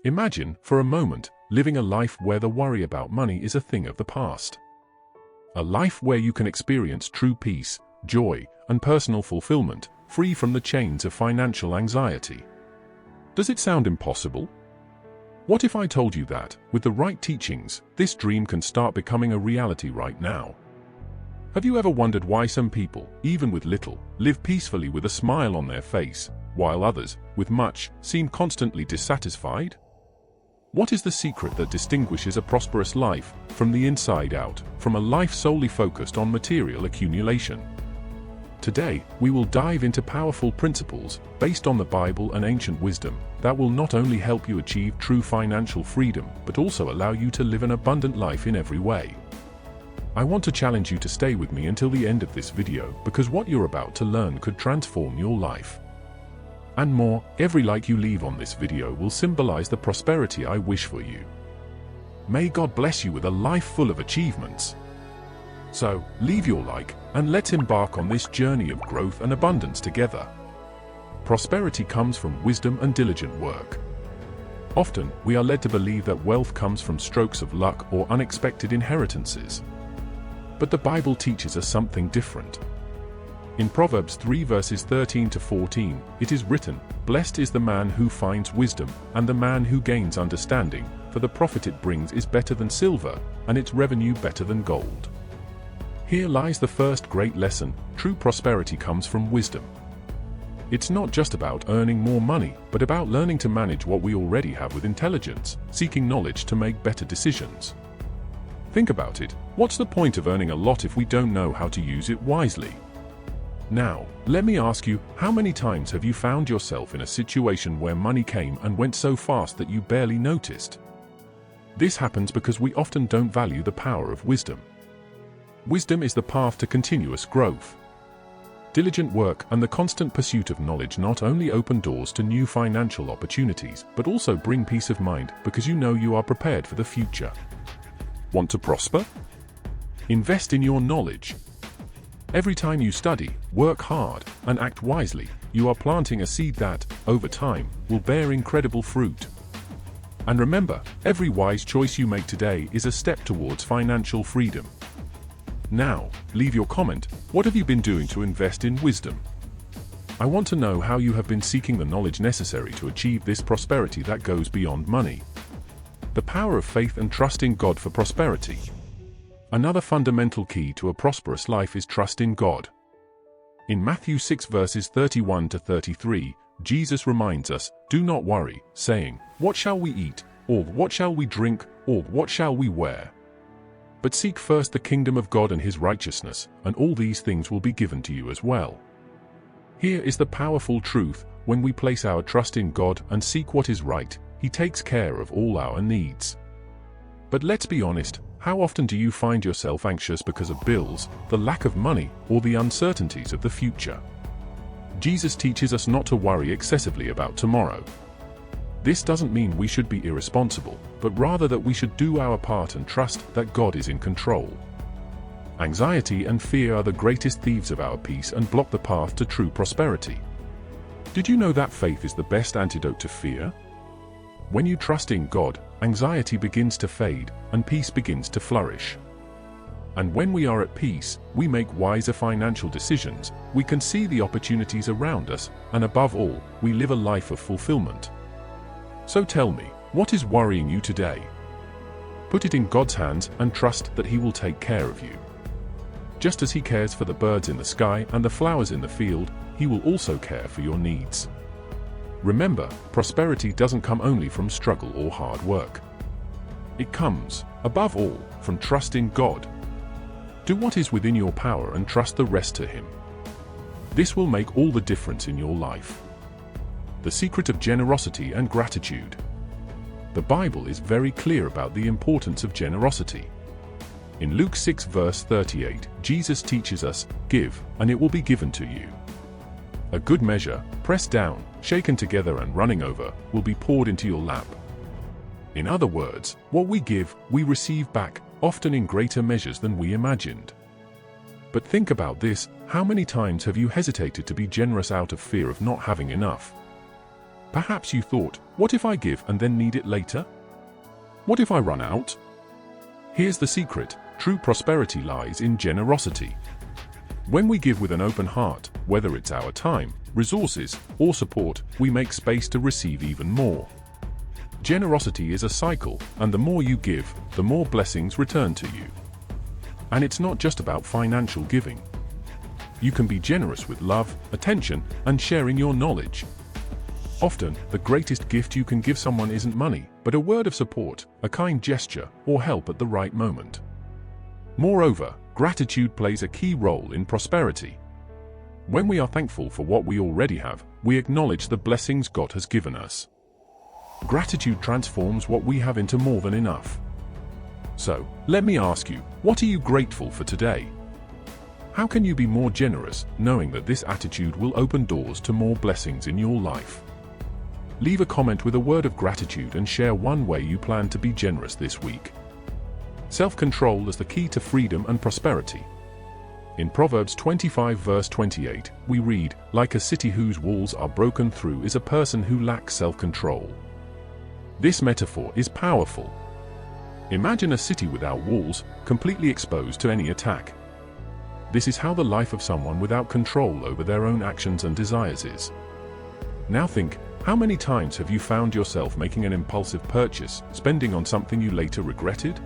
Imagine, for a moment, living a life where the worry about money is a thing of the past. A life where you can experience true peace, joy, and personal fulfillment, free from the chains of financial anxiety. Does it sound impossible? What if I told you that, with the right teachings, this dream can start becoming a reality right now? Have you ever wondered why some people, even with little, live peacefully with a smile on their face, while others, with much, seem constantly dissatisfied? What is the secret that distinguishes a prosperous life from the inside out, from a life solely focused on material accumulation? Today, we will dive into powerful principles based on the Bible and ancient wisdom that will not only help you achieve true financial freedom, but also allow you to live an abundant life in every way. I want to challenge you to stay with me until the end of this video, because what you're about to learn could transform your life. And more, every like you leave on this video will symbolize the prosperity I wish for you. May God bless you with a life full of achievements. So, leave your like, and let's embark on this journey of growth and abundance together. Prosperity comes from wisdom and diligent work. Often, we are led to believe that wealth comes from strokes of luck or unexpected inheritances. But the Bible teaches us something different. In Proverbs 3 verses 13 to 14, it is written, "Blessed is the man who finds wisdom, and the man who gains understanding, for the profit it brings is better than silver, and its revenue better than gold." Here lies the first great lesson: true prosperity comes from wisdom. It's not just about earning more money, but about learning to manage what we already have with intelligence, seeking knowledge to make better decisions. Think about it, what's the point of earning a lot if we don't know how to use it wisely? Now, let me ask you, how many times have you found yourself in a situation where money came and went so fast that you barely noticed? This happens because we often don't value the power of wisdom. Wisdom is the path to continuous growth. Diligent work and the constant pursuit of knowledge not only open doors to new financial opportunities, but also bring peace of mind because you know you are prepared for the future. Want to prosper? Invest in your knowledge. Every time you study, work hard, and act wisely, you are planting a seed that, over time, will bear incredible fruit. And remember, every wise choice you make today is a step towards financial freedom. Now, leave your comment. What have you been doing to invest in wisdom? I want to know how you have been seeking the knowledge necessary to achieve this prosperity that goes beyond money. The power of faith and trust in God for prosperity. Another fundamental key to a prosperous life is trust in God. In Matthew 6 verses 31 to 33, Jesus reminds us, "Do not worry, saying, 'What shall we eat?' or 'What shall we drink?' or 'What shall we wear?' But seek first the kingdom of God and His righteousness, and all these things will be given to you as well." Here is the powerful truth: when we place our trust in God and seek what is right, He takes care of all our needs. But let's be honest, how often do you find yourself anxious because of bills, the lack of money, or the uncertainties of the future? Jesus teaches us not to worry excessively about tomorrow. This doesn't mean we should be irresponsible, but rather that we should do our part and trust that God is in control. Anxiety and fear are the greatest thieves of our peace and block the path to true prosperity. Did you know that faith is the best antidote to fear? When you trust in God, anxiety begins to fade, and peace begins to flourish. And when we are at peace, we make wiser financial decisions, we can see the opportunities around us, and above all, we live a life of fulfillment. So tell me, what is worrying you today? Put it in God's hands and trust that He will take care of you. Just as He cares for the birds in the sky and the flowers in the field, He will also care for your needs. Remember, prosperity doesn't come only from struggle or hard work. It comes, above all, from trust in God. Do what is within your power and trust the rest to Him. This will make all the difference in your life. The secret of generosity and gratitude. The Bible is very clear about the importance of generosity. In Luke 6 verse 38, Jesus teaches us, "Give, and it will be given to you. A good measure, pressed down, shaken together and running over, will be poured into your lap." In other words, what we give, we receive back, often in greater measures than we imagined. But think about this: how many times have you hesitated to be generous out of fear of not having enough? Perhaps you thought, what if I give and then need it later? What if I run out? Here's the secret: true prosperity lies in generosity. When we give with an open heart, whether it's our time, resources, or support, we make space to receive even more. Generosity is a cycle, and the more you give, the more blessings return to you. And it's not just about financial giving. You can be generous with love, attention, and sharing your knowledge. Often, the greatest gift you can give someone isn't money, but a word of support, a kind gesture, or help at the right moment. Moreover, gratitude plays a key role in prosperity. When we are thankful for what we already have, we acknowledge the blessings God has given us. Gratitude transforms what we have into more than enough. So, let me ask you, what are you grateful for today? How can you be more generous, knowing that this attitude will open doors to more blessings in your life? Leave a comment with a word of gratitude and share one way you plan to be generous this week. Self-control is the key to freedom and prosperity. In Proverbs 25 verse 28, we read, "Like a city whose walls are broken through is a person who lacks self-control." This metaphor is powerful. Imagine a city without walls, completely exposed to any attack. This is how the life of someone without control over their own actions and desires is. Now think, how many times have you found yourself making an impulsive purchase, spending on something you later regretted?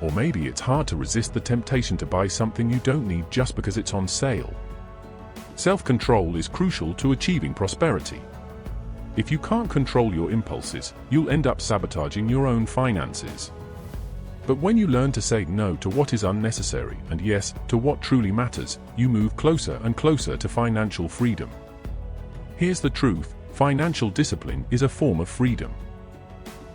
Or maybe it's hard to resist the temptation to buy something you don't need just because it's on sale. Self-control is crucial to achieving prosperity. If you can't control your impulses, you'll end up sabotaging your own finances. But when you learn to say no to what is unnecessary and yes to what truly matters, you move closer and closer to financial freedom. Here's the truth: financial discipline is a form of freedom.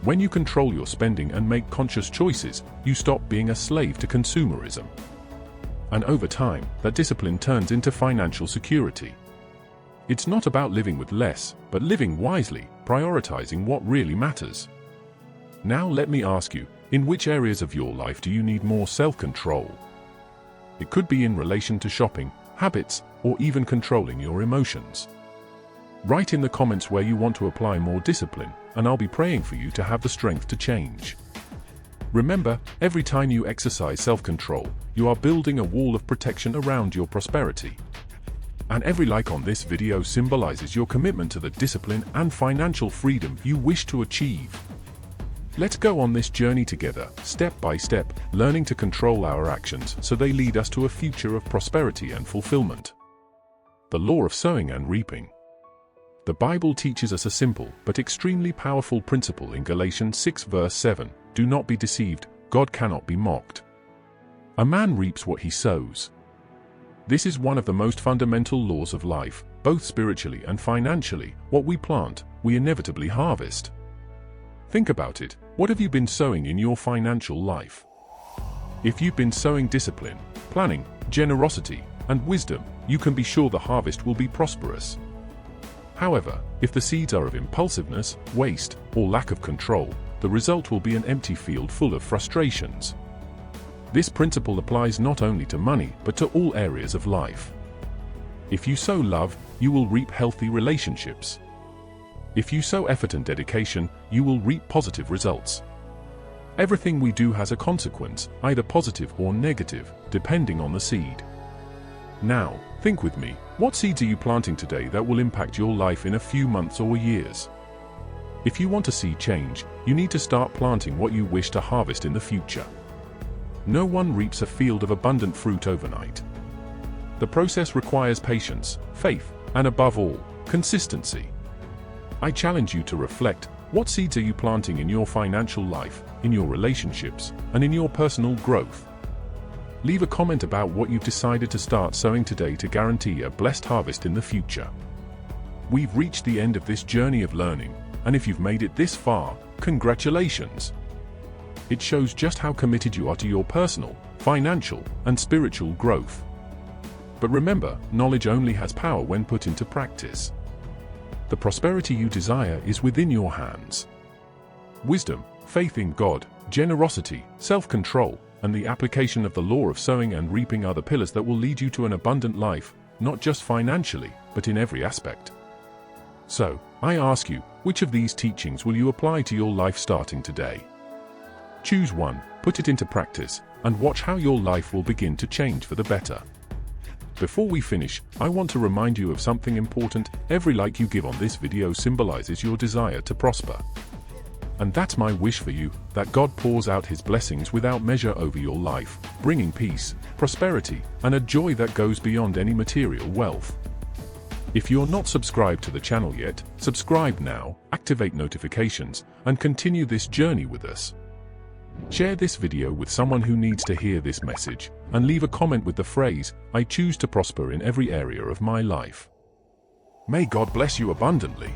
When you control your spending and make conscious choices, you stop being a slave to consumerism. And over time, that discipline turns into financial security. It's not about living with less, but living wisely, prioritizing what really matters. Now let me ask you, in which areas of your life do you need more self-control? It could be in relation to shopping, habits, or even controlling your emotions. Write in the comments where you want to apply more discipline, and I'll be praying for you to have the strength to change. Remember, every time you exercise self-control, you are building a wall of protection around your prosperity. And every like on this video symbolizes your commitment to the discipline and financial freedom you wish to achieve. Let's go on this journey together, step by step, learning to control our actions so they lead us to a future of prosperity and fulfillment. The law of sowing and reaping. The Bible teaches us a simple but extremely powerful principle in Galatians 6 verse 7, "Do not be deceived, God cannot be mocked. A man reaps what he sows." This is one of the most fundamental laws of life, both spiritually and financially. What we plant, we inevitably harvest. Think about it, what have you been sowing in your financial life? If you've been sowing discipline, planning, generosity, and wisdom, you can be sure the harvest will be prosperous. However, if the seeds are of impulsiveness, waste, or lack of control, the result will be an empty field full of frustrations. This principle applies not only to money, but to all areas of life. If you sow love, you will reap healthy relationships. If you sow effort and dedication, you will reap positive results. Everything we do has a consequence, either positive or negative, depending on the seed. Now, think with me, what seeds are you planting today that will impact your life in a few months or years? If you want to see change, you need to start planting what you wish to harvest in the future. No one reaps a field of abundant fruit overnight. The process requires patience, faith, and above all, consistency. I challenge you to reflect, what seeds are you planting in your financial life, in your relationships, and in your personal growth? Leave a comment about what you've decided to start sowing today to guarantee a blessed harvest in the future. We've reached the end of this journey of learning, and if you've made it this far, congratulations! It shows just how committed you are to your personal, financial, and spiritual growth. But remember, knowledge only has power when put into practice. The prosperity you desire is within your hands. Wisdom, faith in God, generosity, self-control, and the application of the law of sowing and reaping are the pillars that will lead you to an abundant life, not just financially, but in every aspect. So, I ask you, which of these teachings will you apply to your life starting today? Choose one, put it into practice, and watch how your life will begin to change for the better. Before we finish, I want to remind you of something important. Every like you give on this video symbolizes your desire to prosper. And that's my wish for you, that God pours out His blessings without measure over your life, bringing peace, prosperity, and a joy that goes beyond any material wealth. If you're not subscribed to the channel yet, subscribe now, activate notifications, and continue this journey with us. Share this video with someone who needs to hear this message, and leave a comment with the phrase, "I choose to prosper in every area of my life." May God bless you abundantly.